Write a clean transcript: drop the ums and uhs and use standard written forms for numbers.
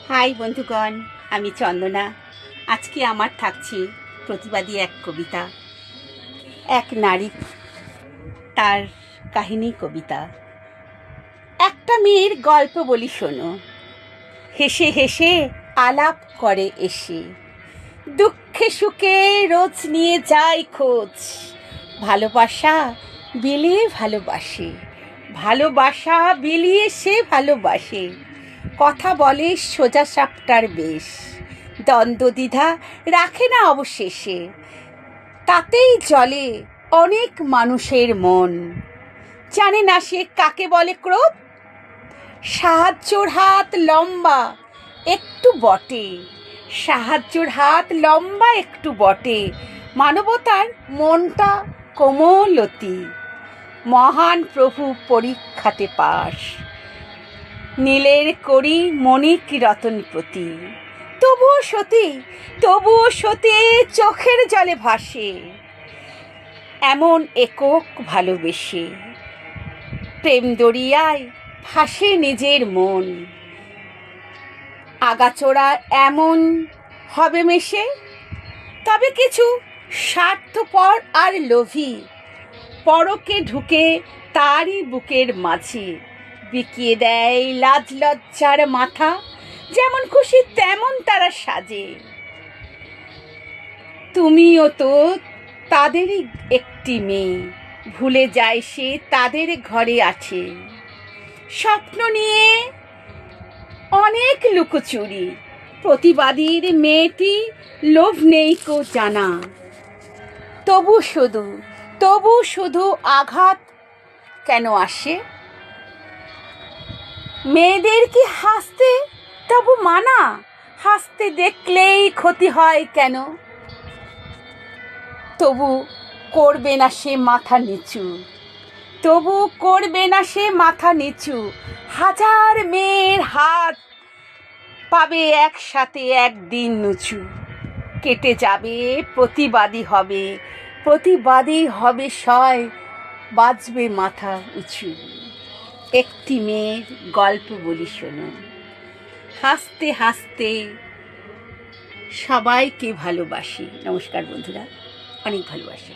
High বন্ধুগণ, আমি চন্দনা। আজকে আমার থাকছে প্রতিবাদী এক কবিতা, এক নারী তার কাহিনী কবিতা। একটা মেয়ের গল্প বলি শোনো, হেসে হেসে আলাপ করে এসে, দুঃখে সুখে রোজ নিয়ে যায় খোঁজ। ভালোবাসা বিলিয়ে ভালোবাসে, ভালোবাসা বিলিয়ে সে ভালোবাসে। কথা বলে সোজা সাপটার বেশ, দ্বন্দ্ব দ্বিধা রাখে না অবশেষে। তাতেই জলে অনেক মানুষের মন, জানে না সে কাকে বলে ক্রোধ। সাহায্যর হাত লম্বা একটু বটে, সাহায্যর হাত লম্বা একটু বটে। মানবতার মনটা কোমলতী, মহান প্রভু পরীক্ষাতে পাশ। নীলের করি মণিক রতনপতি, তবুও সতী চোখের জলে ভাসে। এমন একক ভালোবেসে প্রেম দরিয়ায় ভাসে নিজের মন। আগাচোড়া এমন হবে মেশে, তবে কিছু স্বার্থপর আর লোভী পরকে ঢুকে তারই বুকের মাঝে বিকিয়ে দেয় লাজ লজ্জার মাথা। যেমন খুশি তেমন তারা সাজে। তুমিও তো তাদেরই একটি মেয়ে, ভুলে যায় সে তাদের ঘরে আছে। স্বপ্ন নিয়ে অনেক লুকোচুরি, প্রতিবাদীর মেয়েটি লোভ নেই কো জানা। তবু শুধু আঘাত কেন আসে? মেয়েদের কি হাসতে তবু মানা? হাসতে দেখলেই ক্ষতি হয় কেন? তবু করবে না সে মাথা নিচু। হাজার মেয়ের হাত পাবে একসাথে একদিন নুচু। কেটে যাবে প্রতিবাদী হবে সয়, বাজবে মাথা উঁচু। একটি মেয়ের গল্প বলি শোনো, হাসতে হাসতে সবাইকে ভালোবাসি। নমস্কার বন্ধুরা, অনেক ভালোবাসি।